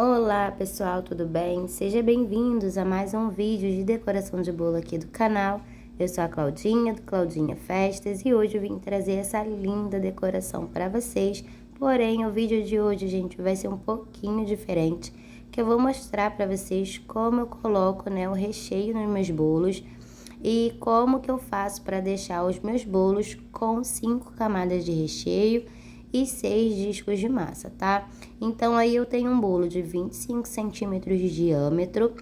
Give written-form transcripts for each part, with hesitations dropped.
Olá pessoal, tudo bem? Sejam bem-vindos a mais um vídeo de decoração de bolo aqui do canal. Eu sou a Claudinha, do Claudinha Festas, e hoje eu vim trazer essa linda decoração para vocês. Porém, o vídeo de hoje, gente, vai ser um pouquinho diferente, que eu vou mostrar para vocês como eu coloco, o recheio nos meus bolos e como que eu faço para deixar os meus bolos com 5 camadas de recheio e 6 discos de massa, tá? Então, aí eu tenho um bolo de 25 centímetros de diâmetro,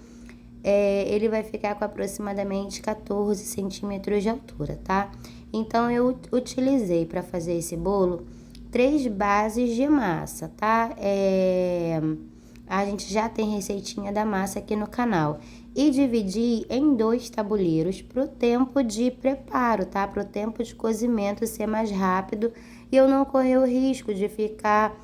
ele vai ficar com aproximadamente 14 centímetros de altura, tá? Então, eu utilizei para fazer esse bolo 3 bases de massa, tá? A gente já tem receitinha da massa aqui no canal. E dividi em 2 tabuleiros para o tempo de preparo, tá? Para o tempo de cozimento ser mais rápido e eu não correr o risco de ficar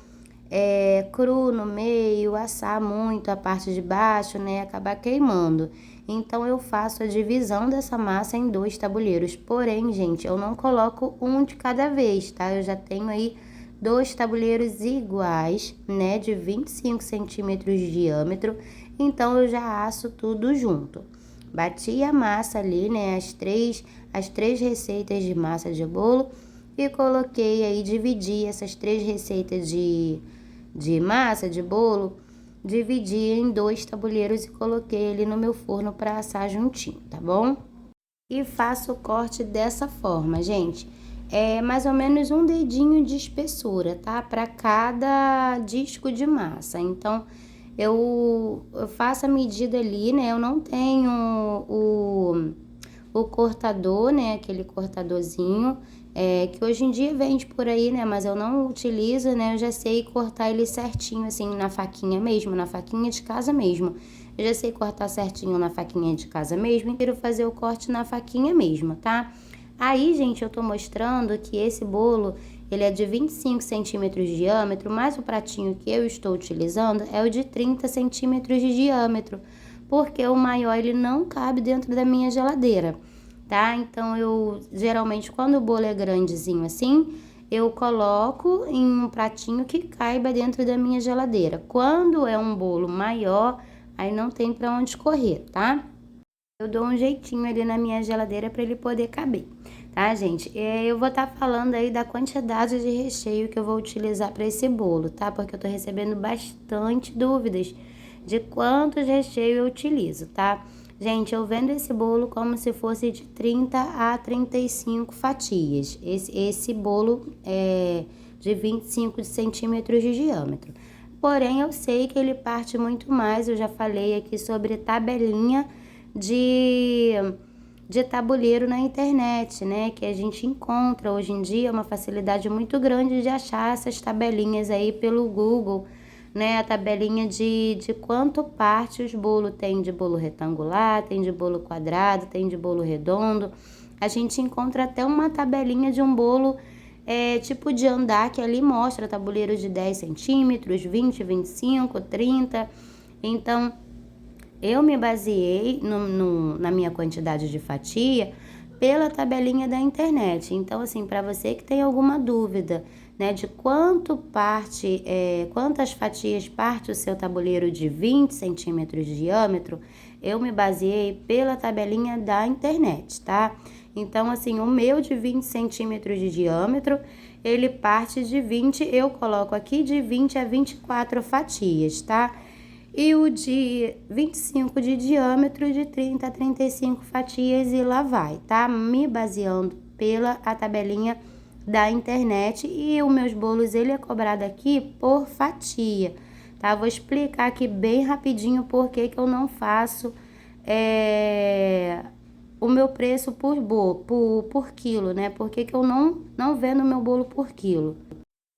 cru no meio, assar muito a parte de baixo, acabar queimando. Então, eu faço a divisão dessa massa em 2 tabuleiros. Porém, gente, eu não coloco um de cada vez, tá? Eu já tenho aí 2 tabuleiros iguais, de 25 centímetros de diâmetro. Então, eu já asso tudo junto. Bati a massa ali, as três receitas de massa de bolo e coloquei aí, dividi essas 3 receitas de massa de bolo, dividi em 2 tabuleiros e coloquei ali no meu forno para assar juntinho, tá bom? E faço o corte dessa forma, gente. É mais ou menos um dedinho de espessura, tá? Para cada disco de massa. Então, eu faço a medida ali, Eu não tenho o cortador, aquele cortadorzinho, que hoje em dia vende por aí, mas eu não utilizo, eu já sei cortar ele certinho, assim, na faquinha mesmo, na faquinha de casa mesmo. Eu já sei cortar certinho na faquinha de casa mesmo, e quero fazer o corte na faquinha mesmo, tá? Aí, gente, eu tô mostrando que esse bolo, ele é de 25 centímetros de diâmetro, mas o pratinho que eu estou utilizando é o de 30 centímetros de diâmetro, porque o maior, ele não cabe dentro da minha geladeira, tá? Então, eu, geralmente, quando o bolo é grandezinho assim, eu coloco em um pratinho que caiba dentro da minha geladeira. Quando é um bolo maior, aí não tem pra onde correr, tá? Eu dou um jeitinho ali na minha geladeira para ele poder caber, tá, gente? Eu vou estar falando aí da quantidade de recheio que eu vou utilizar para esse bolo, tá? Porque eu tô recebendo bastante dúvidas de quantos recheios eu utilizo, tá? Gente, eu vendo esse bolo como se fosse de 30 a 35 fatias. Esse bolo é de 25 centímetros de diâmetro. Porém, eu sei que ele parte muito mais. Eu já falei aqui sobre tabelinha de tabuleiro na internet, que a gente encontra hoje em dia, uma facilidade muito grande de achar essas tabelinhas aí pelo Google, a tabelinha de quanto parte os bolos tem, de bolo retangular, tem de bolo quadrado, tem de bolo redondo. A gente encontra até uma tabelinha de um bolo tipo de andar, que ali mostra tabuleiro de 10 centímetros, 20, 25, 30. Então, eu me baseei na minha quantidade de fatia pela tabelinha da internet. Então, assim, para você que tem alguma dúvida, de quantas fatias parte o seu tabuleiro de 20 centímetros de diâmetro, eu me baseei pela tabelinha da internet, tá? Então, assim, o meu de 20 centímetros de diâmetro, ele parte de 20, eu coloco aqui de 20 a 24 fatias, tá? E o de 25 de diâmetro, de 30 a 35 fatias, e lá vai, tá? Me baseando pela a tabelinha da internet. E os meus bolos, ele é cobrado aqui por fatia, tá? Vou explicar aqui bem rapidinho por que eu não faço o meu preço por quilo, Por que eu não vendo o meu bolo por quilo.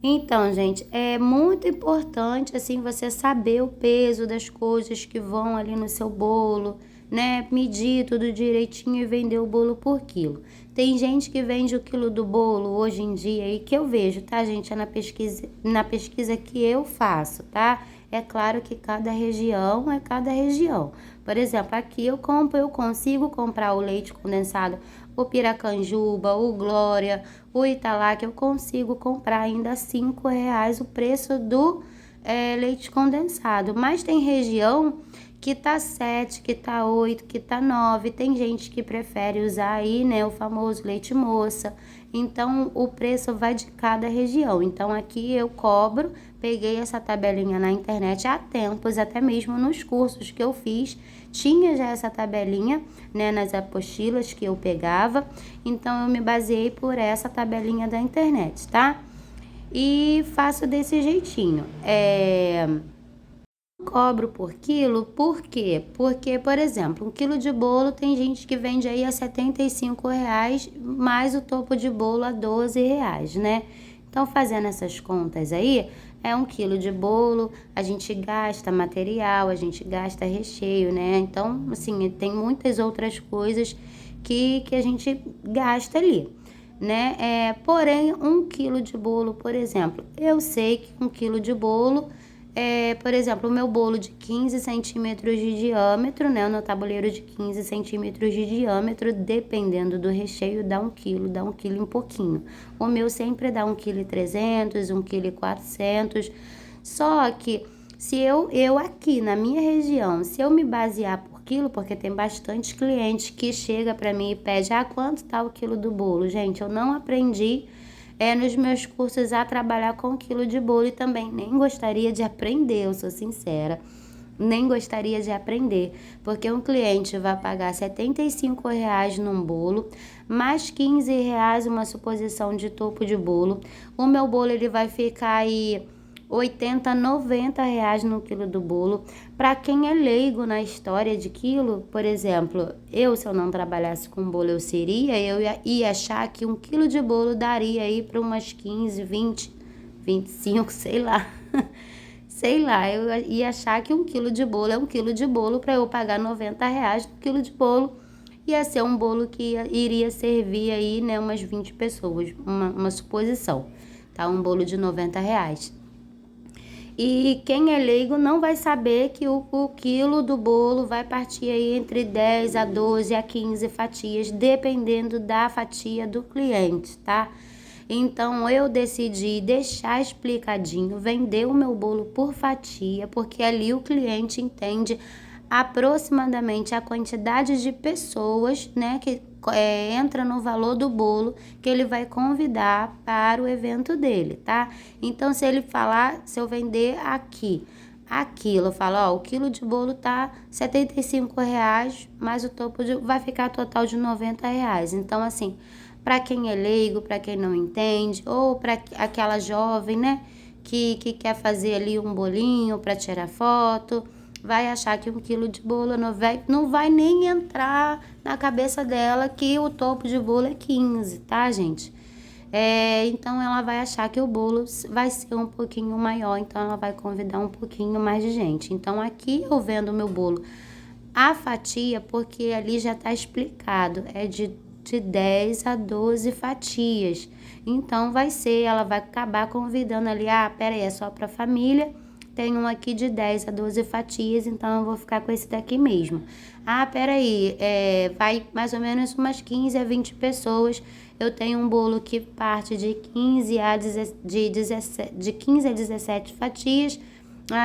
Então, gente, é muito importante, assim, você saber o peso das coisas que vão ali no seu bolo, Medir tudo direitinho e vender o bolo por quilo. Tem gente que vende o quilo do bolo hoje em dia e que eu vejo, tá, gente? É na pesquisa que eu faço, tá? É claro que cada região é cada região. Por exemplo, aqui eu consigo comprar o leite condensado, o Piracanjuba, o Glória, o Italac, eu consigo comprar ainda R$ 5 o preço leite condensado, mas tem região que tá 7, que tá 8, que tá 9. Tem gente que prefere usar aí, né, o famoso leite moça. Então, o preço vai de cada região. Então, aqui eu cobro, peguei essa tabelinha na internet há tempos, até mesmo nos cursos que eu fiz, tinha já essa tabelinha, né, nas apostilas que eu pegava. Então, eu me baseei por essa tabelinha da internet, tá? E faço desse jeitinho. Cobro por quilo, por quê? Porque, por exemplo, 1 quilo de bolo tem gente que vende aí a R$ 75, mais o topo de bolo a R$ 12, né? Então, fazendo essas contas aí, 1 quilo de bolo, a gente gasta material, a gente gasta recheio, né? Então, assim, tem muitas outras coisas que a gente gasta ali, né? Porém, 1 quilo de bolo, por exemplo, eu sei que 1 quilo de bolo, por exemplo, o meu bolo de 15 centímetros de diâmetro, né? O meu tabuleiro de 15 centímetros de diâmetro, dependendo do recheio, dá 1 quilo, dá 1 quilo e um pouquinho. O meu sempre dá 1,3 kg, 1,4 kg. Só que se eu aqui na minha região, se eu me basear por quilo, porque tem bastante cliente que chega para mim e pede, quanto tá o quilo do bolo? Gente, eu não aprendi nos meus cursos a trabalhar com quilo de bolo e também nem gostaria de aprender, eu sou sincera. Nem gostaria de aprender, porque um cliente vai pagar R$ 75 num bolo, mais R$ 15 uma suposição de topo de bolo. O meu bolo ele vai ficar aí R$ 80, R$ 90 no quilo do bolo. Para quem é leigo na história de quilo, por exemplo, se eu não trabalhasse com bolo, eu ia achar que 1 quilo de bolo daria aí para umas 15, 20, 25, sei lá. Sei lá, eu ia achar que 1 quilo de bolo é 1 quilo de bolo para eu pagar R$ 90 no quilo de bolo. Ia ser um bolo que iria servir aí, né, umas 20 pessoas, uma suposição, tá? Um bolo de R$ 90. E quem é leigo não vai saber que o quilo do bolo vai partir aí entre 10 a 12 a 15 fatias, dependendo da fatia do cliente, tá? Então, eu decidi deixar explicadinho, vender o meu bolo por fatia, porque ali o cliente entende aproximadamente a quantidade de pessoas, né, que entra no valor do bolo que ele vai convidar para o evento dele, tá? Então, se eu vender aquilo, eu falo, o quilo de bolo tá R$ 75, mas o topo vai ficar total de R$ 90. Então, assim, para quem é leigo, para quem não entende, ou para aquela jovem, né, que quer fazer ali um bolinho para tirar foto, vai achar que 1 quilo de bolo não vai nem entrar na cabeça dela que o topo de bolo é 15, tá, gente? Então, ela vai achar que o bolo vai ser um pouquinho maior, então ela vai convidar um pouquinho mais de gente. Então, aqui eu vendo o meu bolo a fatia, porque ali já tá explicado, de 10 a 12 fatias. Então, ela vai acabar convidando ali, peraí, é só pra família, tem um aqui de 10 a 12 fatias, então eu vou ficar com esse daqui mesmo. Peraí, vai mais ou menos umas 15 a 20 pessoas. Eu tenho um bolo que parte de 15 a 17 fatias.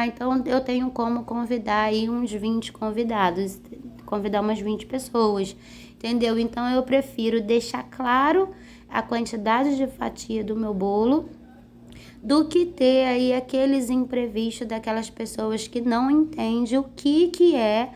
Então eu tenho como convidar aí uns 20 convidados, convidar umas 20 pessoas, entendeu? Então eu prefiro deixar claro a quantidade de fatia do meu bolo, do que ter aí aqueles imprevistos daquelas pessoas que não entendem o que é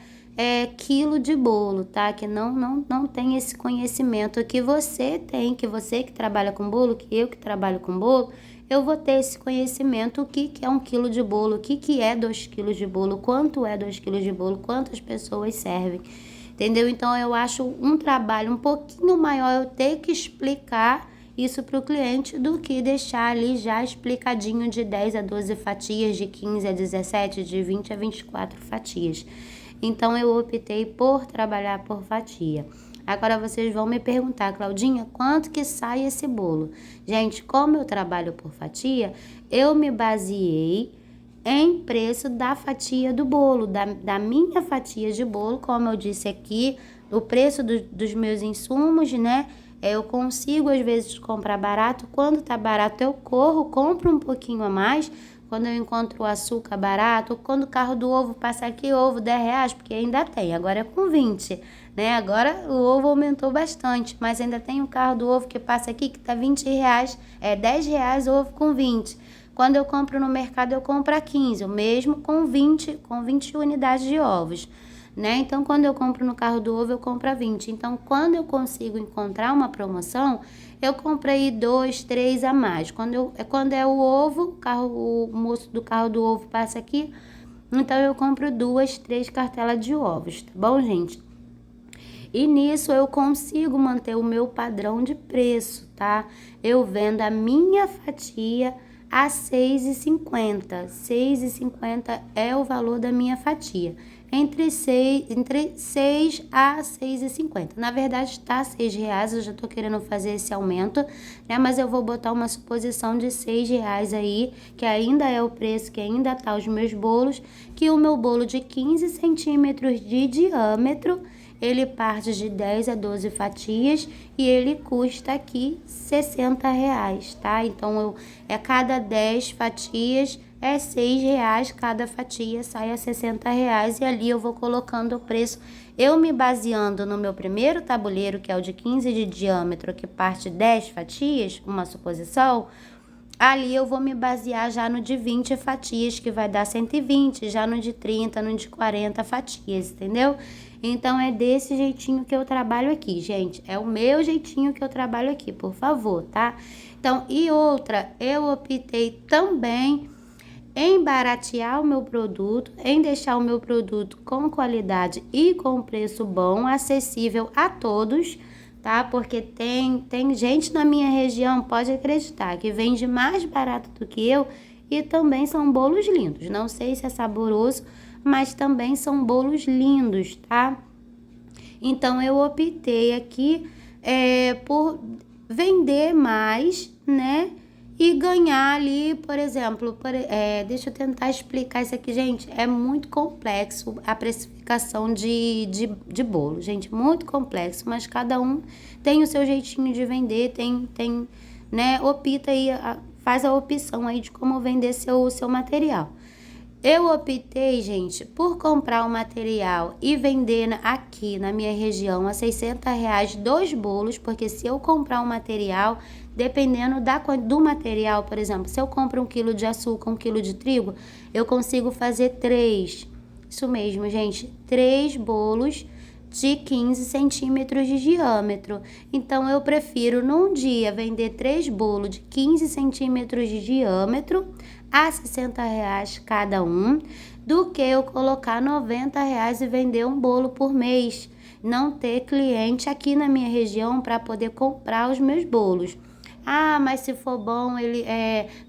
quilo de bolo, tá? Que não tem esse conhecimento que você tem, que você que trabalha com bolo, que eu que trabalho com bolo, eu vou ter esse conhecimento, o que é 1 quilo de bolo, o que é 2 quilos de bolo, quanto é 2 quilos de bolo, quantas pessoas servem, entendeu? Então, eu acho um trabalho um pouquinho maior eu ter que explicar isso para o cliente do que deixar ali já explicadinho de 10 a 12 fatias, de 15 a 17, de 20 a 24 fatias. Então, eu optei por trabalhar por fatia. Agora, vocês vão me perguntar, Claudinha, quanto que sai esse bolo? Gente, como eu trabalho por fatia, eu me baseei em preço da fatia do bolo, da minha fatia de bolo, como eu disse aqui, o preço dos meus insumos, né? Eu consigo, às vezes, comprar barato. Quando tá barato, eu compro um pouquinho a mais, quando eu encontro o açúcar barato, quando o carro do ovo passa aqui, ovo R$10, porque ainda tem, agora é com 20, né? Agora o ovo aumentou bastante, mas ainda tem o carro do ovo que passa aqui que tá R$20, R$10 ovo com 20. Quando eu compro no mercado, eu compro a 15, o mesmo com 20 unidades de ovos, né? Então, quando eu compro no carro do ovo, eu compro a 20. Então, quando eu consigo encontrar uma promoção, eu compro aí 2, 3 a mais. Quando é o ovo, o moço do carro do ovo passa aqui, então eu compro 2, 3 cartelas de ovos, tá bom, gente? E nisso eu consigo manter o meu padrão de preço, tá? Eu vendo a minha fatia a R$6,50. R$6,50 é o valor da minha fatia. Entre 6 a R$6,50. Na verdade, tá R$6, eu já tô querendo fazer esse aumento, né? Mas eu vou botar uma suposição de R$6 aí, que ainda é o preço, que ainda tá os meus bolos, que o meu bolo de 15 centímetros de diâmetro, ele parte de 10 a 12 fatias e ele custa aqui R$60, tá? Então, cada 10 fatias é R$6, cada fatia sai a R$60 e ali eu vou colocando o preço. Eu me baseando no meu primeiro tabuleiro, que é o de 15 de diâmetro, que parte 10 fatias, uma suposição, ali eu vou me basear já no de 20 fatias, que vai dar 120, já no de 30, no de 40 fatias, entendeu? Então, é desse jeitinho que eu trabalho aqui, gente. É o meu jeitinho que eu trabalho aqui, por favor, tá? Então, e outra, eu optei também em baratear o meu produto, em deixar o meu produto com qualidade e com preço bom, acessível a todos, tá? Porque tem gente na minha região, pode acreditar, que vende mais barato do que eu e também são bolos lindos. Não sei se é saboroso, mas também são bolos lindos, tá? Então, eu optei aqui por vender mais, né? E ganhar ali, por exemplo, deixa eu tentar explicar isso aqui, gente. É muito complexo a precificação de bolo, gente, muito complexo, mas cada um tem o seu jeitinho de vender, né, opta aí, faz a opção aí de como vender seu material. Eu optei, gente, por comprar o material e vender aqui na minha região a R$600 2 bolos, porque se eu comprar um material, dependendo do material, por exemplo, se eu compro 1 quilo de açúcar, 1 quilo de trigo, eu consigo fazer 3. Isso mesmo, gente, 3 bolos de 15 centímetros de diâmetro. Então, eu prefiro num dia vender 3 bolos de 15 centímetros de diâmetro a R$60 cada um, do que eu colocar R$90 e vender um bolo por mês. Não ter cliente aqui na minha região para poder comprar os meus bolos. Ah, mas se for bom, ele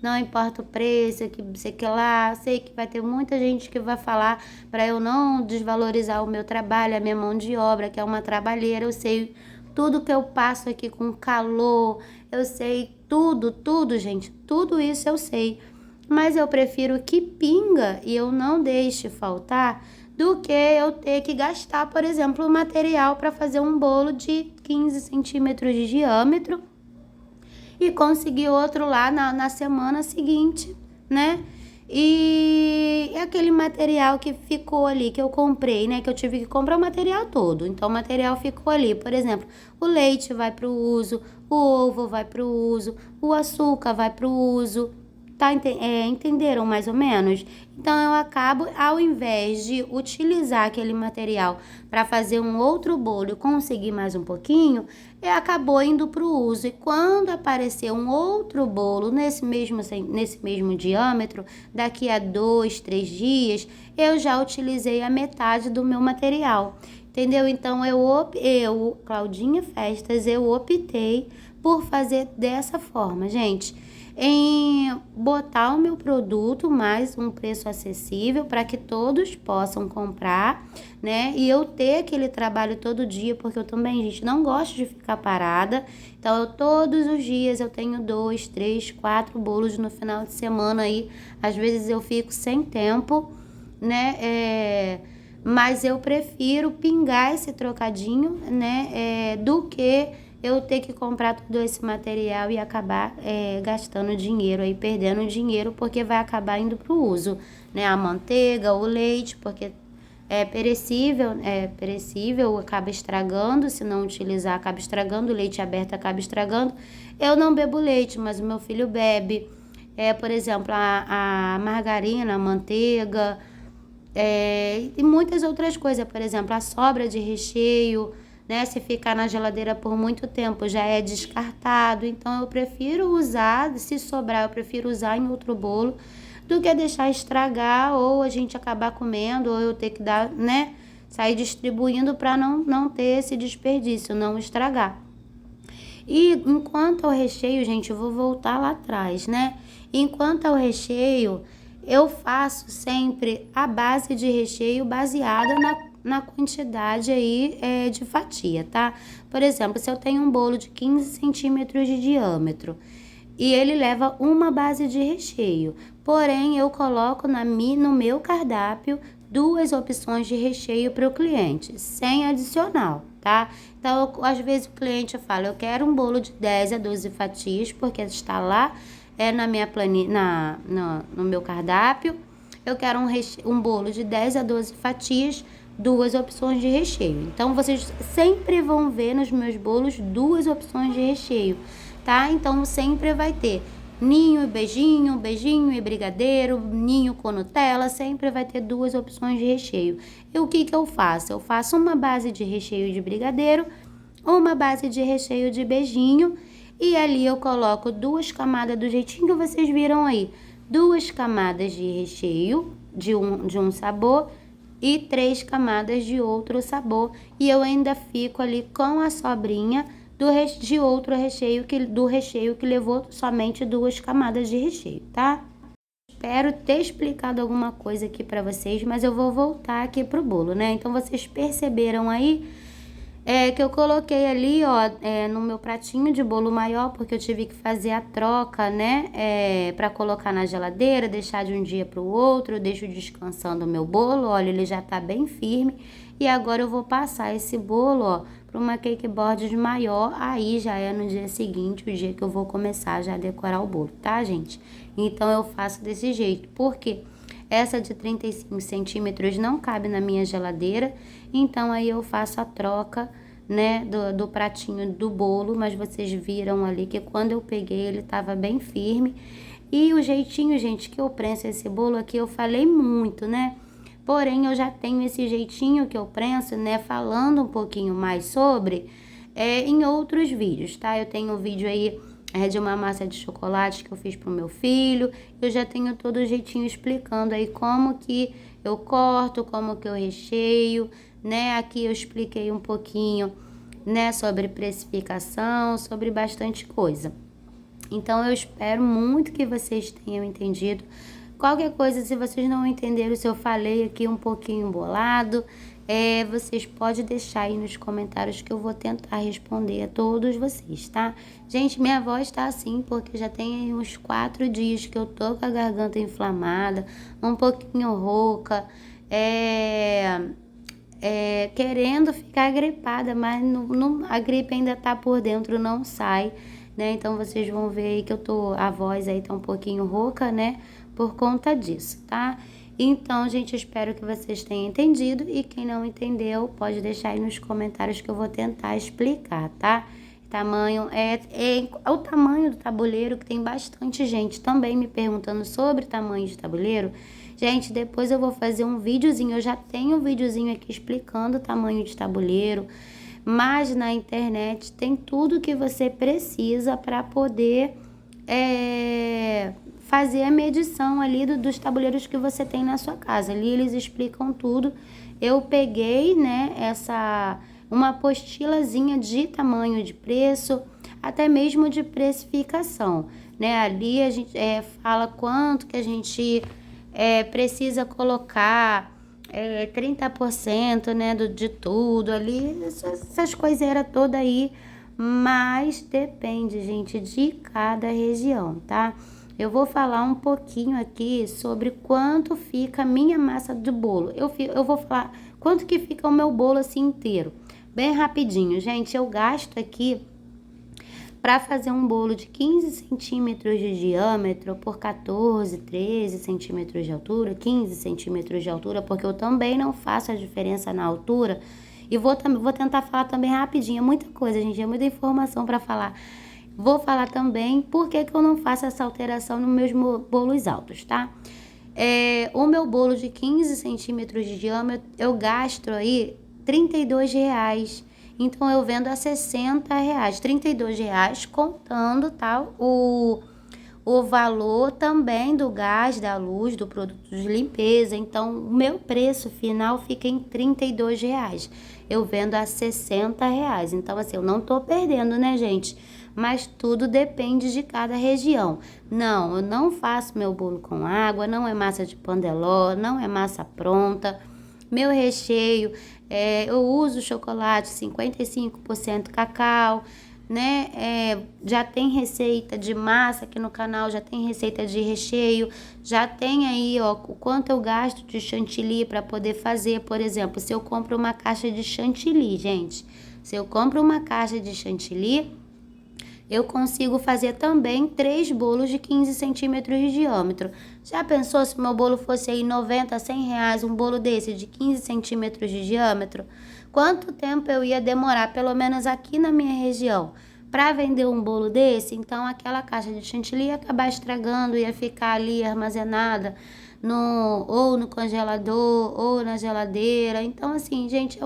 não importa o preço, que sei que lá, sei que vai ter muita gente que vai falar para eu não desvalorizar o meu trabalho, a minha mão de obra, que é uma trabalheira. Eu sei tudo que eu passo aqui com calor, eu sei tudo, gente, tudo isso eu sei. Mas eu prefiro que pinga e eu não deixe faltar do que eu ter que gastar, por exemplo, o material para fazer um bolo de 15 centímetros de diâmetro e conseguir outro lá na semana seguinte, né? E aquele material que ficou ali, que eu comprei, né? Que eu tive que comprar o material todo. Então, o material ficou ali. Por exemplo, o leite vai para o uso, o ovo vai para o uso, o açúcar vai para o uso. Entenderam mais ou menos? Então, eu acabo, ao invés de utilizar aquele material para fazer um outro bolo e conseguir mais um pouquinho, acabou indo para o uso. E quando aparecer um outro bolo nesse mesmo diâmetro, daqui a 2, 3 dias, eu já utilizei a metade do meu material. Entendeu? Então, eu, Claudinha Festas, eu optei por fazer dessa forma, gente. Em botar o meu produto mais um preço acessível para que todos possam comprar, né? E eu ter aquele trabalho todo dia, porque eu também, gente, não gosto de ficar parada. Então, todos os dias eu tenho 2, 3, 4 bolos no final de semana aí. Às vezes eu fico sem tempo, né? Mas eu prefiro pingar esse trocadinho, né? Do que eu ter que comprar todo esse material e acabar gastando dinheiro aí, perdendo dinheiro, porque vai acabar indo para o uso, né? A manteiga, o leite, porque é perecível, acaba estragando, se não utilizar, acaba estragando, o leite aberto acaba estragando. Eu não bebo leite, mas o meu filho bebe. Por exemplo, a margarina, a manteiga, e muitas outras coisas, por exemplo, a sobra de recheio, né? Se ficar na geladeira por muito tempo já é descartado, então eu prefiro usar, se sobrar, eu prefiro usar em outro bolo do que deixar estragar ou a gente acabar comendo ou eu ter que dar, né? Sair distribuindo para não ter esse desperdício, não estragar. E enquanto ao recheio, gente, eu vou voltar lá atrás, né? Enquanto ao recheio, eu faço sempre a base de recheio baseada na quantidade aí de fatia, tá? Por exemplo, se eu tenho um bolo de 15 centímetros de diâmetro e ele leva uma base de recheio, porém eu coloco no meu cardápio 2 opções de recheio para o cliente, sem adicional, tá? Então, às vezes o cliente fala, eu quero um bolo de 10 a 12 fatias, porque está lá na minha planilha, no meu cardápio. Eu quero um bolo de 10 a 12 fatias, 2 opções de recheio. Então, vocês sempre vão ver nos meus bolos 2 opções de recheio, tá? Então, sempre vai ter ninho e beijinho, beijinho e brigadeiro, ninho com Nutella, sempre vai ter 2 opções de recheio. E o que eu faço? Eu faço uma base de recheio de brigadeiro, uma base de recheio de beijinho, e ali eu coloco 2 camadas do jeitinho que vocês viram aí. 2 camadas de recheio de um sabor e 3 camadas de outro sabor. E eu ainda fico ali com a sobrinha de outro recheio, do recheio que levou somente 2 camadas de recheio, tá? Espero ter explicado alguma coisa aqui para vocês, mas eu vou voltar aqui pro bolo, né? Então, vocês perceberam aí que eu coloquei ali, ó, no meu pratinho de bolo maior, porque eu tive que fazer a troca, né, para colocar na geladeira, deixar de um dia para o outro. Eu deixo descansando o meu bolo, olha, ele já tá bem firme. E agora eu vou passar esse bolo, ó, para uma cake board maior, aí já é no dia seguinte, o dia que eu vou começar já a decorar o bolo, tá, gente? Então eu faço desse jeito, porque essa de 35 centímetros não cabe na minha geladeira, então aí eu faço a troca, né, do pratinho do bolo, mas vocês viram ali que quando eu peguei ele tava bem firme. E o jeitinho, gente, que eu prenso esse bolo aqui, eu falei muito, né? Porém, eu já tenho esse jeitinho que eu prenso, né, falando um pouquinho mais sobre em outros vídeos, tá? Eu tenho um vídeo aí de uma massa de chocolate que eu fiz pro meu filho. Eu já tenho todo o jeitinho explicando aí como que eu corto, como que eu recheio, né? Aqui eu expliquei um pouquinho, né, sobre precificação, sobre bastante coisa. Então, eu espero muito que vocês tenham entendido. Qualquer coisa, se vocês não entenderam, se eu falei aqui um pouquinho bolado, vocês podem deixar aí nos comentários que eu vou tentar responder a todos vocês, tá? Gente, minha voz tá assim porque já tem uns 4 dias que eu tô com a garganta inflamada, um pouquinho rouca, querendo ficar gripada, mas a gripe ainda tá por dentro, não sai, né? Então, vocês vão ver aí que a voz aí tá um pouquinho rouca, né? Por conta disso, tá? Então, gente, eu espero que vocês tenham entendido e quem não entendeu, pode deixar aí nos comentários que eu vou tentar explicar, tá? Tamanho é o tamanho do tabuleiro, que tem bastante gente também me perguntando sobre tamanho de tabuleiro. Gente, depois eu vou fazer um videozinho, eu já tenho um videozinho aqui explicando o tamanho de tabuleiro, mas na internet tem tudo que você precisa para poder fazer a medição ali dos tabuleiros que você tem na sua casa. Ali eles explicam tudo. Eu peguei, né, uma apostilazinha de tamanho de preço, até mesmo de precificação, né? Ali a gente fala quanto que a gente precisa colocar, 30%, né, de tudo ali, essas coiseiras todas aí, mas depende, gente, de cada região, tá? Eu vou falar um pouquinho aqui sobre quanto fica a minha massa do bolo. Eu vou falar quanto que fica o meu bolo assim inteiro. Bem rapidinho, gente. Eu gasto aqui para fazer um bolo de 15 centímetros de diâmetro por 14, 13 centímetros de altura, 15 centímetros de altura, porque eu também não faço a diferença na altura. E vou tentar falar também rapidinho, é muita coisa, gente, é muita informação para falar. Vou falar também por que eu não faço essa alteração nos meus bolos altos, tá? O meu bolo de 15 centímetros de diâmetro, eu gasto aí R$ 32. Então, eu vendo a R$ 60, R$ 32 contando, tá? O valor também do gás, da luz, do produto de limpeza. Então, o meu preço final fica em R$ 32. Eu vendo a R$ 60. Então, assim, eu não tô perdendo, né, gente? Mas tudo depende de cada região. Não, eu não faço meu bolo com água, não é massa de pandeló, não é massa pronta. Meu recheio, eu uso chocolate 55% cacau, né? Já tem receita de massa aqui no canal, já tem receita de recheio, já tem aí, ó, o quanto eu gasto de chantilly para poder fazer. Por exemplo, se eu compro uma caixa de chantilly, gente, se eu compro uma caixa de chantilly, eu consigo fazer também 3 bolos de 15 centímetros de diâmetro. Já pensou se meu bolo fosse aí 90, R$ 100, um bolo desse de 15 centímetros de diâmetro? Quanto tempo eu ia demorar, pelo menos aqui na minha região, para vender um bolo desse? Então, aquela caixa de chantilly ia acabar estragando, ia ficar ali armazenada ou no congelador ou na geladeira. Então, assim, gente,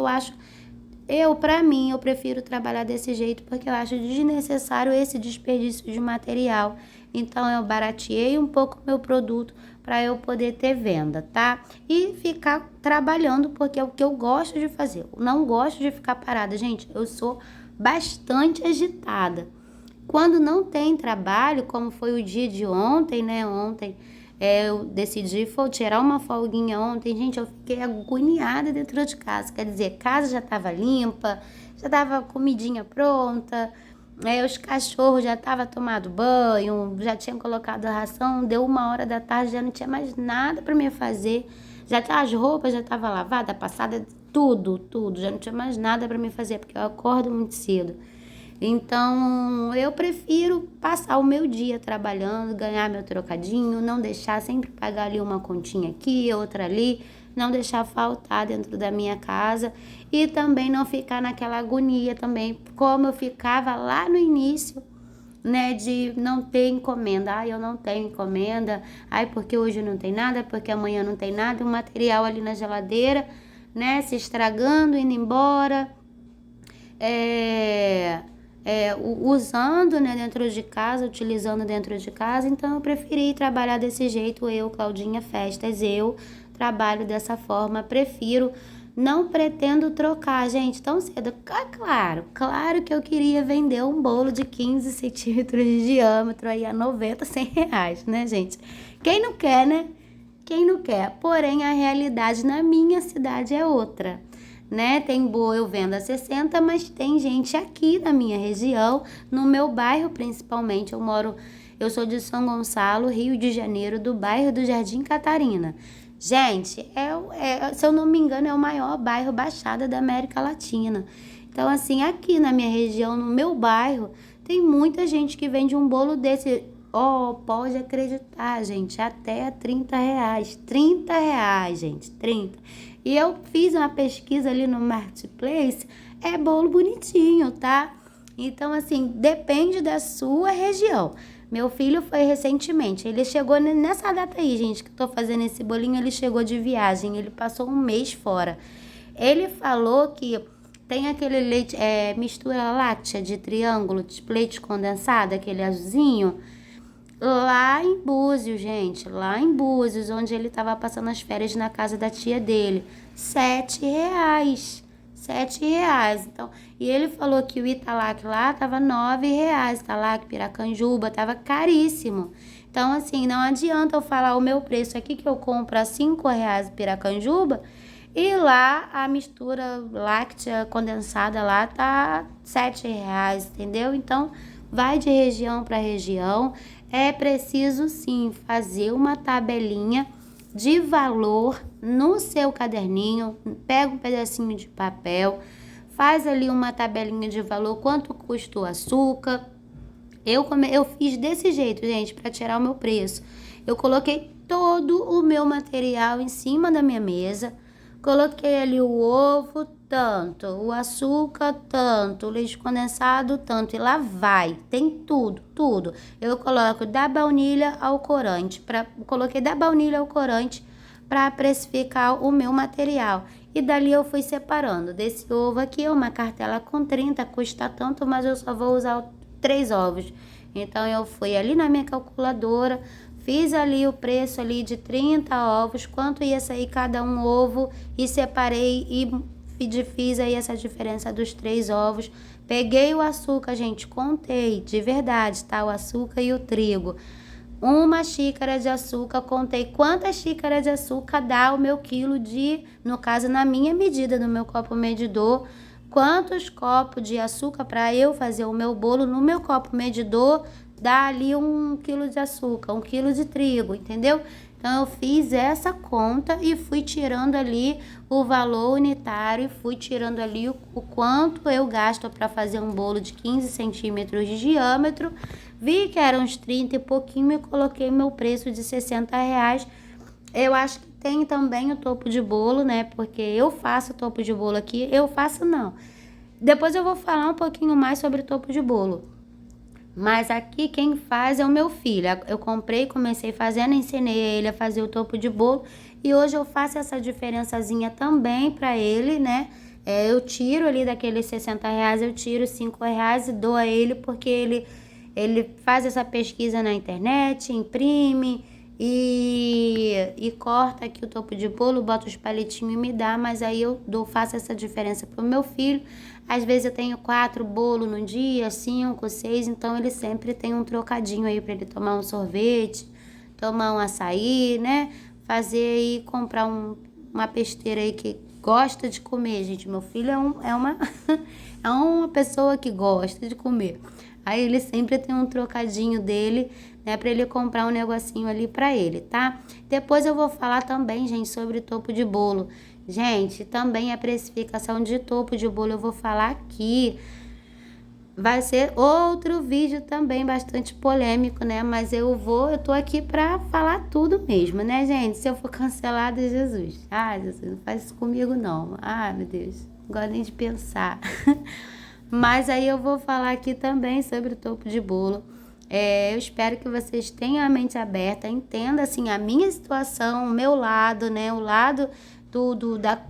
pra mim, eu prefiro trabalhar desse jeito porque eu acho desnecessário esse desperdício de material. Então, eu barateei um pouco o meu produto para eu poder ter venda, tá? E ficar trabalhando porque é o que eu gosto de fazer. Eu não gosto de ficar parada. Gente, eu sou bastante agitada. Quando não tem trabalho, como foi o dia de ontem, né? Ontem eu decidi tirar uma folguinha ontem. Gente, eu fiquei agoniada dentro de casa. Quer dizer, casa já estava limpa, já estava comidinha pronta, os cachorros já estavam tomado banho, já tinham colocado a ração. Deu 1 hora da tarde, já não tinha mais nada para me fazer. As roupas já estavam lavadas, passadas, tudo. Já não tinha mais nada para me fazer, porque eu acordo muito cedo. Então, eu prefiro passar o meu dia trabalhando, ganhar meu trocadinho, não deixar sempre pagar ali uma continha aqui, outra ali, não deixar faltar dentro da minha casa e também não ficar naquela agonia também, como eu ficava lá no início, né, de não ter encomenda. Eu não tenho encomenda, porque hoje não tem nada, porque amanhã não tem nada, o material ali na geladeira, né, se estragando, indo embora, usando, né, dentro de casa, utilizando dentro de casa. Então eu preferi trabalhar desse jeito. Eu, Claudinha Festas, eu trabalho dessa forma, prefiro, não pretendo trocar, gente, tão cedo. Claro que eu queria vender um bolo de 15 centímetros de diâmetro aí a 90, R$ 100, né, gente? Quem não quer, né? Quem não quer? Porém, a realidade na minha cidade é outra, né? Tem bolo eu vendo a 60, mas tem gente aqui na minha região, no meu bairro principalmente. Eu sou de São Gonçalo, Rio de Janeiro, do bairro do Jardim Catarina. Gente, se eu não me engano, é o maior bairro Baixada da América Latina. Então, assim, aqui na minha região, no meu bairro, tem muita gente que vende um bolo desse. Pode acreditar, gente, até R$ 30. R$ 30, gente, 30. E eu fiz uma pesquisa ali no Marketplace, é bolo bonitinho, tá? Então, assim, depende da sua região. Meu filho foi recentemente, ele chegou nessa data aí, gente, que eu tô fazendo esse bolinho, ele chegou de viagem, ele passou 1 mês fora. Ele falou que tem aquele leite, mistura láctea de triângulo, de leite condensado, aquele azulzinho, lá em Búzios, gente, lá em Búzios, onde ele estava passando as férias na casa da tia dele. R$ 7. R$ 7. Então, e ele falou que o Italac lá tava R$ 9. Italac, Piracanjuba, tava caríssimo. Então, assim, não adianta eu falar o meu preço aqui que eu compro a R$ 5 Piracanjuba e lá a mistura láctea condensada lá tá R$ 7, entendeu? Então, vai de região para região. É preciso sim fazer uma tabelinha de valor no seu caderninho. Pega um pedacinho de papel, faz ali uma tabelinha de valor, quanto custa o açúcar, Eu fiz desse jeito, gente, para tirar o meu preço. Eu coloquei todo o meu material em cima da minha mesa. Coloquei ali o ovo, tanto, o açúcar, tanto, o leite condensado, tanto. E lá vai, tem tudo, tudo. Eu coloco da baunilha ao corante. Coloquei da baunilha ao corante para precificar o meu material. E dali eu fui separando. Desse ovo aqui, uma cartela com 30, custa tanto, mas eu só vou usar 3 ovos. Então eu fui ali na minha calculadora, fiz ali o preço ali de 30 ovos, quanto ia sair cada um ovo, e separei e fiz aí essa diferença dos 3 ovos. Peguei o açúcar, gente, contei de verdade, tá? O açúcar e o trigo. Uma xícara de açúcar, contei quantas xícaras de açúcar dá o meu quilo no caso, na minha medida, no meu copo medidor, quantos copos de açúcar para eu fazer o meu bolo no meu copo medidor, dá ali 1 quilo de açúcar, 1 quilo de trigo, entendeu? Então eu fiz essa conta e fui tirando ali o valor unitário, fui tirando ali o quanto eu gasto para fazer um bolo de 15 centímetros de diâmetro. Vi que eram uns 30 e pouquinho e coloquei meu preço de R$60. Eu acho que tem também o topo de bolo, né? Porque eu faço topo de bolo aqui, eu faço não. Depois eu vou falar um pouquinho mais sobre topo de bolo. Mas aqui quem faz é o meu filho. Eu comprei, comecei fazendo, ensinei ele a fazer o topo de bolo. E hoje eu faço essa diferençazinha também para ele, né? Eu tiro ali daqueles R$60, eu tiro R$5 e dou a ele, porque ele faz essa pesquisa na internet, imprime e corta aqui o topo de bolo, bota os palitinhos e me dá, mas aí eu faço essa diferença pro meu filho. Às vezes eu tenho 4 bolos no dia, 5, 6, então ele sempre tem um trocadinho aí para ele tomar um sorvete, tomar um açaí, né? Fazer e comprar uma besteira aí que gosta de comer, gente. Meu filho é uma pessoa que gosta de comer. Aí ele sempre tem um trocadinho dele, né, para ele comprar um negocinho ali para ele, tá? Depois eu vou falar também, gente, sobre topo de bolo. Gente, também a precificação de topo de bolo eu vou falar aqui. Vai ser outro vídeo também bastante polêmico, né? Mas eu tô aqui pra falar tudo mesmo, né, gente? Se eu for cancelada, Jesus. Jesus, não faz isso comigo, não. Meu Deus, não gosto nem de pensar. Mas aí eu vou falar aqui também sobre o topo de bolo. Eu espero que vocês tenham a mente aberta, entenda, assim, a minha situação, o meu lado, né? O lado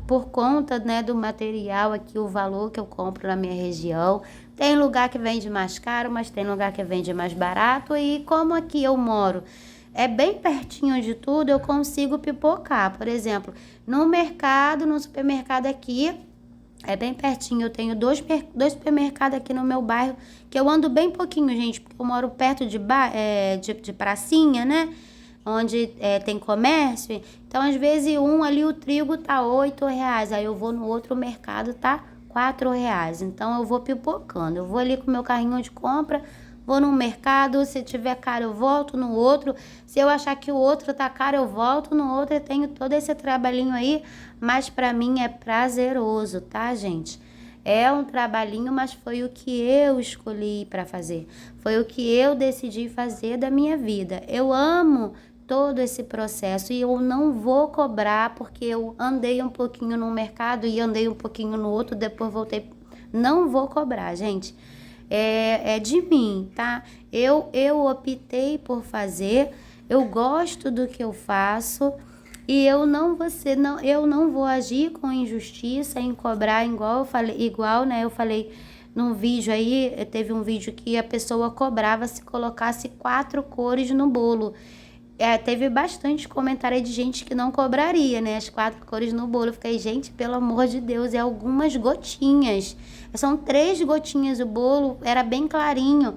por conta, né, do material aqui, o valor que eu compro na minha região. Tem lugar que vende mais caro, mas tem lugar que vende mais barato. E como aqui eu moro é bem pertinho de tudo, eu consigo pipocar. Por exemplo, no supermercado aqui, é bem pertinho. Eu tenho dois supermercados aqui no meu bairro, que eu ando bem pouquinho, gente, porque eu moro perto de pracinha, né? Onde tem comércio. Então, às vezes, ali o trigo tá R$8. Aí eu vou no outro mercado, tá R$4. Então, eu vou pipocando. Eu vou ali com o meu carrinho de compra, vou no mercado. Se tiver caro, eu volto no outro. Se eu achar que o outro tá caro, eu volto no outro. Eu tenho todo esse trabalhinho aí, mas pra mim é prazeroso, tá, gente? É um trabalhinho, mas foi o que eu escolhi para fazer. Foi o que eu decidi fazer da minha vida. Eu amo todo esse processo e eu não vou cobrar, porque eu andei um pouquinho no mercado e andei um pouquinho no outro, depois voltei. Não vou cobrar, gente. É de mim, tá? Eu optei por fazer, eu gosto do que eu faço. E eu não vou agir com injustiça em cobrar igual, né? Eu falei num vídeo aí, teve um vídeo que a pessoa cobrava se colocasse 4 cores no bolo. Teve bastante comentário de gente que não cobraria, né? As 4 cores no bolo. Eu fiquei, gente, pelo amor de Deus, é algumas gotinhas. São 3 gotinhas o bolo, era bem clarinho.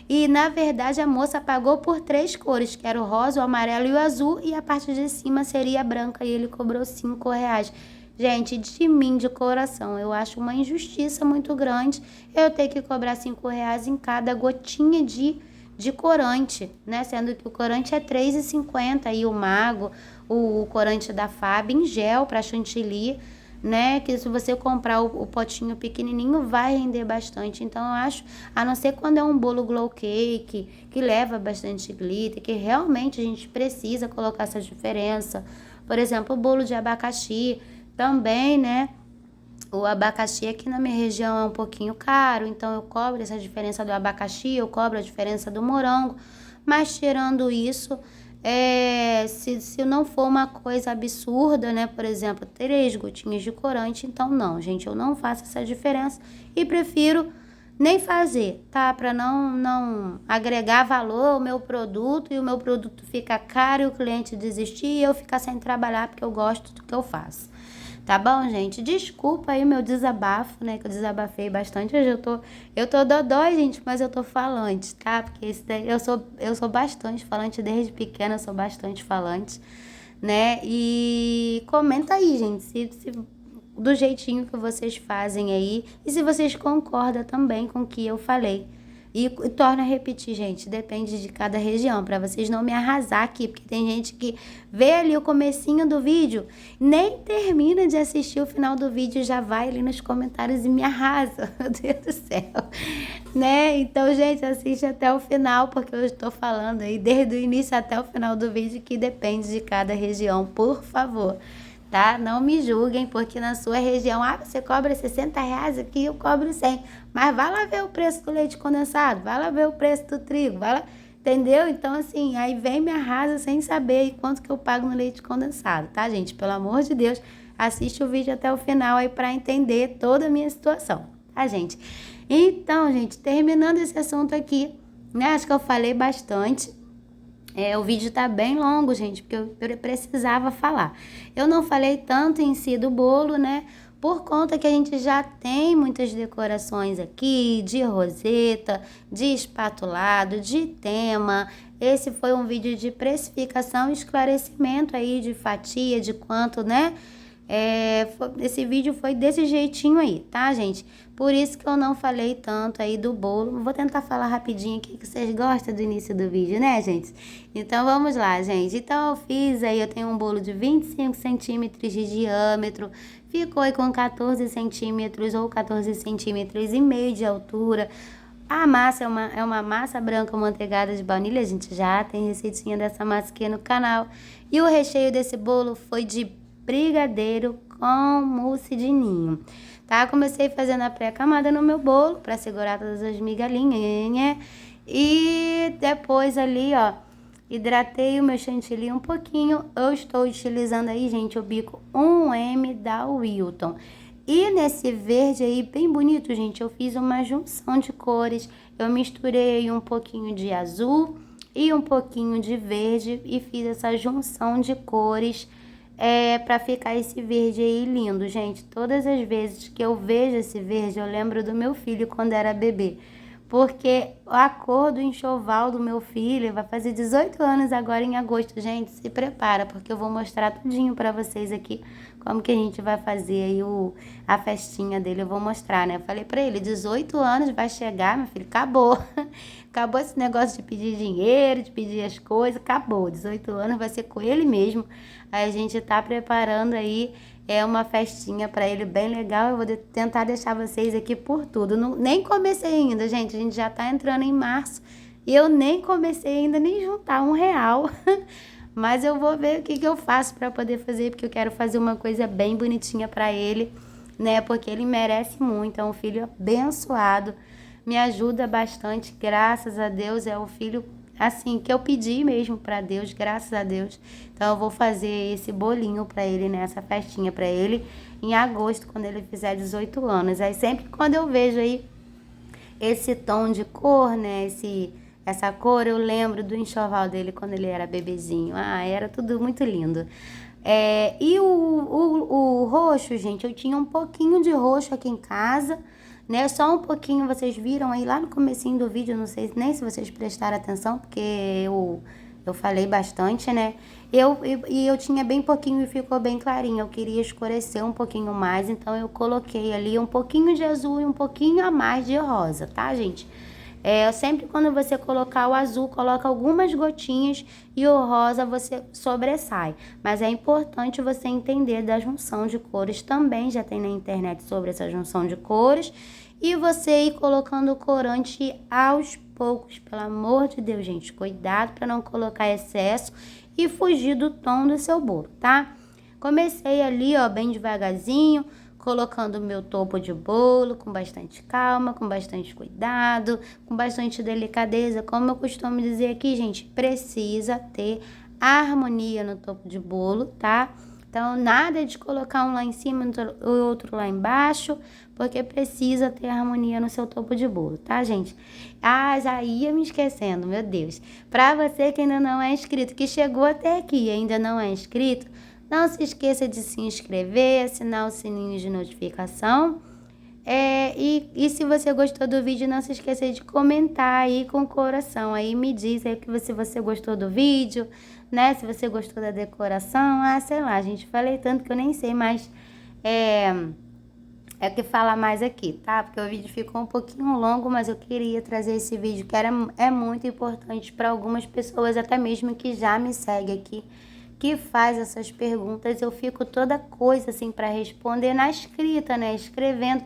E, na verdade, a moça pagou por 3 cores, que era o rosa, o amarelo e o azul, e a parte de cima seria a branca, e ele cobrou R$5. Gente, de mim, de coração, eu acho uma injustiça muito grande eu ter que cobrar R$5 em cada gotinha de corante, né? Sendo que o corante é R$3,50, e o Mago, o corante da Fábio em gel para chantilly, né? Que se você comprar o potinho pequenininho vai render bastante. Então eu acho, a não ser quando é um bolo glow cake, que leva bastante glitter, que realmente a gente precisa colocar essa diferença. Por exemplo, o bolo de abacaxi também, né? O abacaxi aqui na minha região é um pouquinho caro, então eu cobro essa diferença do abacaxi, eu cobro a diferença do morango. Mas tirando isso, se não for uma coisa absurda, né? Por exemplo, 3 gotinhas de corante, então não, gente, eu não faço essa diferença e prefiro nem fazer, tá? Para não agregar valor ao meu produto e o meu produto ficar caro e o cliente desistir e eu ficar sem trabalhar porque eu gosto do que eu faço. Tá bom, gente? Desculpa aí o meu desabafo, né? Que eu desabafei bastante. Hoje eu tô dodói, gente, mas eu tô falante, tá? Porque isso daí, eu sou bastante falante desde pequena, eu sou bastante falante, né? E comenta aí, gente, se do jeitinho que vocês fazem aí e se vocês concordam também com o que eu falei. E torna a repetir, gente, depende de cada região, para vocês não me arrasar aqui, porque tem gente que vê ali o comecinho do vídeo, nem termina de assistir o final do vídeo, já vai ali nos comentários e me arrasa, meu Deus do céu, né? Então, gente, assiste até o final, porque eu estou falando aí desde o início até o final do vídeo, que depende de cada região, por favor. Tá? Não me julguem, porque na sua região, você cobra R$ 60, aqui eu cobro 100. Mas vai lá ver o preço do leite condensado, vai lá ver o preço do trigo, vai lá, entendeu? Então, assim, aí vem me arrasa sem saber quanto que eu pago no leite condensado, tá, gente? Pelo amor de Deus, assiste o vídeo até o final aí para entender toda a minha situação, tá, gente? Então, gente, terminando esse assunto aqui, né? Acho que eu falei bastante. O vídeo tá bem longo, gente, porque eu precisava falar. Eu não falei tanto em si do bolo, né? Por conta que a gente já tem muitas decorações aqui, de roseta, de espatulado, de tema. Esse foi um vídeo de precificação e esclarecimento aí de fatia, de quanto, né? Esse vídeo foi desse jeitinho aí, tá, gente? Por isso que eu não falei tanto aí do bolo. Vou tentar falar rapidinho aqui, que vocês gostam do início do vídeo, né, gente? Então, vamos lá, gente. Então, eu fiz aí, eu tenho um bolo de 25 centímetros de diâmetro. Ficou aí com 14 centímetros ou 14 centímetros e meio de altura. A massa é uma massa branca manteigada de baunilha. A gente já tem receitinha dessa massa aqui no canal. E o recheio desse bolo foi de brigadeiro com mousse de ninho, tá? Comecei fazendo a pré-camada no meu bolo para segurar todas as migalhinhas e depois ali, ó, hidratei o meu chantilly um pouquinho. Eu estou utilizando aí, gente, o bico 1M da Wilton. E nesse verde aí, bem bonito, gente, eu fiz uma junção de cores. Eu misturei um pouquinho de azul e um pouquinho de verde e fiz essa junção de cores para ficar esse verde aí lindo, gente. Todas as vezes que eu vejo esse verde, eu lembro do meu filho quando era bebê. Porque a cor do enxoval do meu filho vai fazer 18 anos agora em agosto. Gente, se prepara, porque eu vou mostrar tudinho pra vocês aqui como que a gente vai fazer aí a festinha dele. Eu vou mostrar, né? Eu falei pra ele, 18 anos vai chegar, meu filho, acabou. Acabou esse negócio de pedir dinheiro, de pedir as coisas, acabou. 18 anos vai ser com ele mesmo. Aí a gente tá preparando aí uma festinha pra ele bem legal. Eu vou tentar deixar vocês aqui por tudo. Nem comecei ainda, gente. A gente já tá entrando em março e eu nem comecei ainda nem juntar R$ 1. Mas eu vou ver o que eu faço pra poder fazer, porque eu quero fazer uma coisa bem bonitinha pra ele, né? Porque ele merece muito. É um filho abençoado. Me ajuda bastante, graças a Deus. É o filho assim que eu pedi mesmo para Deus, graças a Deus. Então eu vou fazer esse bolinho para ele, né, essa festinha para ele em agosto, quando ele fizer 18 anos. Aí sempre quando eu vejo aí esse tom de cor, né, essa cor, eu lembro do enxoval dele quando ele era bebezinho. Era tudo muito lindo. E o roxo, gente, eu tinha um pouquinho de roxo aqui em casa, né? Só um pouquinho, vocês viram aí lá no comecinho do vídeo, não sei nem se vocês prestaram atenção, porque eu falei bastante, né? Eu tinha bem pouquinho e ficou bem clarinho. Eu queria escurecer um pouquinho mais, então eu coloquei ali um pouquinho de azul e um pouquinho a mais de rosa, tá, gente? Sempre quando você colocar o azul, coloca algumas gotinhas e o rosa você sobressai. Mas é importante você entender da junção de cores também, já tem na internet sobre essa junção de cores. E você ir colocando o corante aos poucos, pelo amor de Deus, gente. Cuidado para não colocar excesso e fugir do tom do seu bolo, tá? Comecei ali, ó, bem devagarzinho, colocando o meu topo de bolo com bastante calma, com bastante cuidado, com bastante delicadeza. Como eu costumo dizer aqui, gente, precisa ter harmonia no topo de bolo, tá? Então, nada de colocar um lá em cima e o outro lá embaixo, porque precisa ter harmonia no seu topo de bolo, tá, gente? Ah, já ia me esquecendo, meu Deus. Pra você que ainda não é inscrito, que chegou até aqui e ainda não é inscrito, não se esqueça de se inscrever, assinar o sininho de notificação. E se você gostou do vídeo, não se esqueça de comentar aí com o coração. Aí me diz aí que se você gostou do vídeo, né? Se você gostou da decoração. Ah, sei lá, gente. Falei tanto que eu nem sei mais o que falar mais aqui, tá? Porque o vídeo ficou um pouquinho longo, mas eu queria trazer esse vídeo que é muito importante para algumas pessoas, até mesmo que já me segue aqui, que faz essas perguntas. Eu fico toda coisa assim para responder na escrita, né? Escrevendo.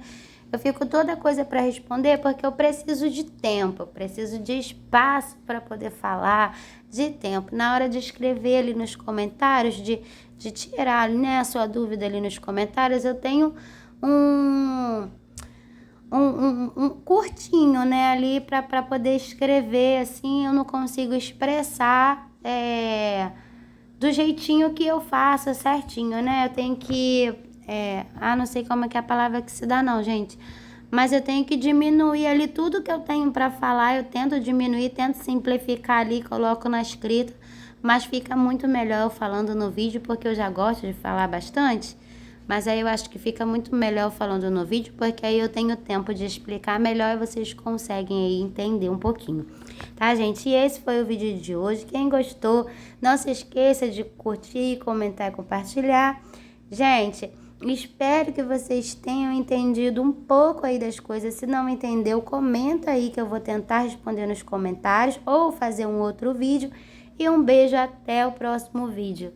Eu fico toda coisa para responder porque eu preciso de tempo, eu preciso de espaço para poder falar, de tempo. Na hora de escrever ali nos comentários, de tirar, né, a sua dúvida ali nos comentários, eu tenho um curtinho, né, ali para poder escrever, assim, eu não consigo expressar do jeitinho que eu faço certinho, né? Eu tenho que não sei como é que é a palavra que se dá não, gente. Mas eu tenho que diminuir ali tudo que eu tenho para falar. Eu tento diminuir, tento simplificar ali, coloco na escrita. Mas fica muito melhor eu falando no vídeo, porque eu já gosto de falar bastante. Mas aí eu acho que fica muito melhor falando no vídeo, porque aí eu tenho tempo de explicar melhor e vocês conseguem aí entender um pouquinho. Tá, gente? E esse foi o vídeo de hoje. Quem gostou, não se esqueça de curtir, comentar e compartilhar. Gente, espero que vocês tenham entendido um pouco aí das coisas. Se não entendeu, comenta aí que eu vou tentar responder nos comentários ou fazer um outro vídeo. E um beijo, até o próximo vídeo.